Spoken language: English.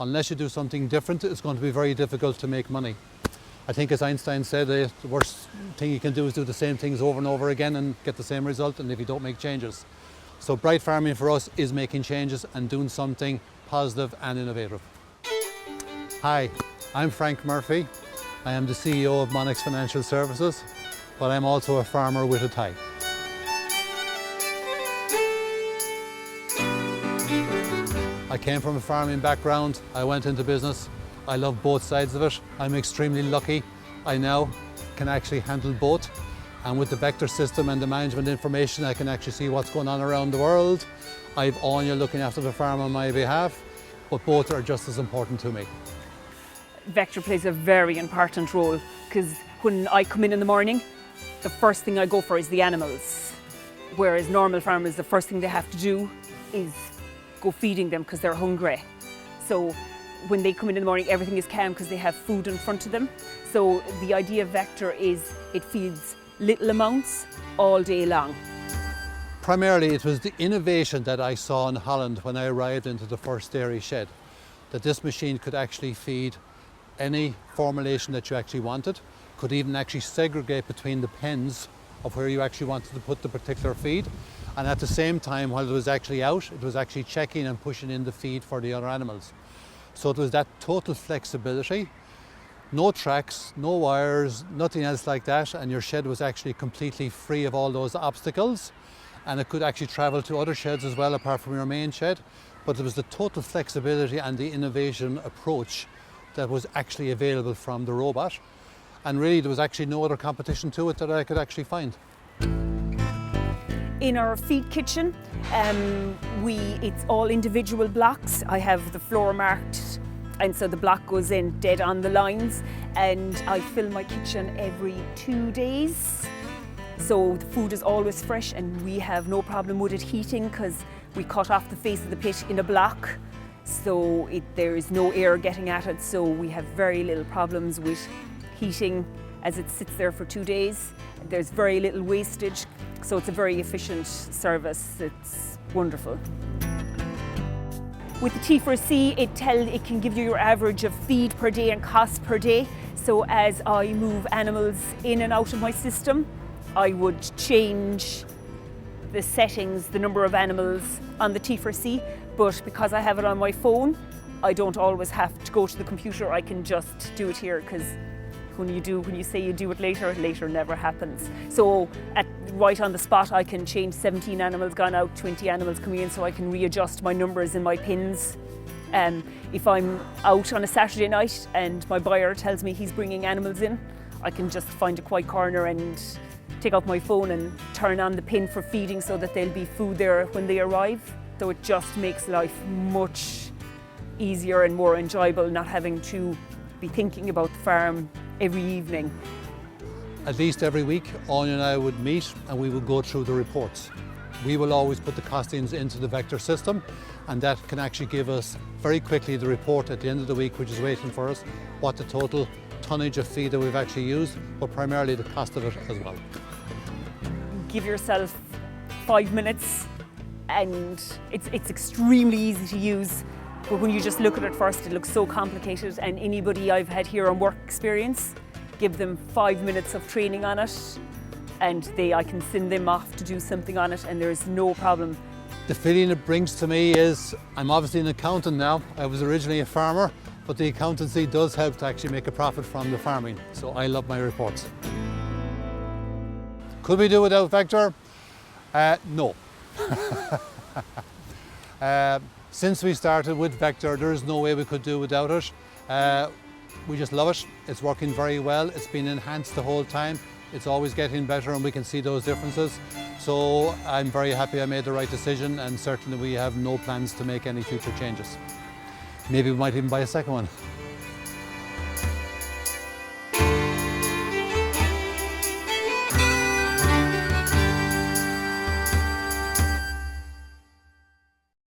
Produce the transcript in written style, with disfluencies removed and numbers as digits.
unless you do something different, it's going to be very difficult to make money. I think, as Einstein said, the worst thing you can do is do the same things over and over again and get the same result, and if you don't make changes. So bright farming for us is making changes and doing something positive and innovative. Hi, I'm Frank Murphy. I am the CEO of Monix Financial Services, but I'm also a farmer with a tie. I came from a farming background. I went into business. I love both sides of it. I'm extremely lucky. I now can actually handle both. And with the Vector system and the management information, I can actually see what's going on around the world. I have Áine looking after the farm on my behalf, but both are just as important to me. Vector plays a very important role, because when I come in the morning, the first thing I go for is the animals. Whereas normal farmers, the first thing they have to do is go feeding them because they're hungry. So when they come in the morning, everything is calm because they have food in front of them. So the idea of Vector is it feeds little amounts all day long. Primarily, it was the innovation that I saw in Holland when I arrived into the first dairy shed, that this machine could actually feed any formulation that you actually wanted, could even actually segregate between the pens of where you actually wanted to put the particular feed. And at the same time, while it was actually out, it was actually checking and pushing in the feed for the other animals. So it was that total flexibility, no tracks, no wires, nothing else like that, and your shed was actually completely free of all those obstacles, and it could actually travel to other sheds as well apart from your main shed. But it was the total flexibility and the innovation approach that was actually available from the robot, and really there was actually no other competition to it that I could actually find. In our feed kitchen, it's all individual blocks. I have the floor marked, and so the block goes in dead on the lines, and I fill my kitchen every 2 days. So the food is always fresh, and we have no problem with it heating because we cut off the face of the pit in a block. So there is no air getting at it, so we have very little problems with heating as it sits there for 2 days. There's very little wastage, so it's a very efficient service. It's wonderful. With the T4C, it can give you your average of feed per day and cost per day. So as I move animals in and out of my system, I would change the settings, the number of animals on the T4C, but because I have it on my phone, I don't always have to go to the computer. I can just do it here, because when you say you do it later never happens. So right on the spot, I can change 17 animals gone out, 20 animals coming in, so I can readjust my numbers in my pins. If I'm out on a Saturday night and my buyer tells me he's bringing animals in, I can just find a quiet corner and take out my phone and turn on the pin for feeding so that there'll be food there when they arrive. So it just makes life much easier and more enjoyable, not having to be thinking about the farm every evening. At least every week, Áine and I would meet and we would go through the reports. We will always put the costings into the Vector system, and that can actually give us very quickly the report at the end of the week, which is waiting for us, what the total tonnage of feed that we've actually used, but primarily the cost of it as well. Give yourself 5 minutes, and it's extremely easy to use. But when you just look at it first, it looks so complicated, and anybody I've had here on work experience, give them 5 minutes of training on it, and I can send them off to do something on it, and there's no problem. The feeling it brings to me is, I'm obviously an accountant now. I was originally a farmer, but the accountancy does help to actually make a profit from the farming, so I love my reports. Could we do without Vector? No. Since we started with Vector, there is no way we could do without it. We just love it. It's working very well. It's been enhanced the whole time. It's always getting better, and we can see those differences. So I'm very happy I made the right decision, and certainly we have no plans to make any future changes. Maybe we might even buy a second one.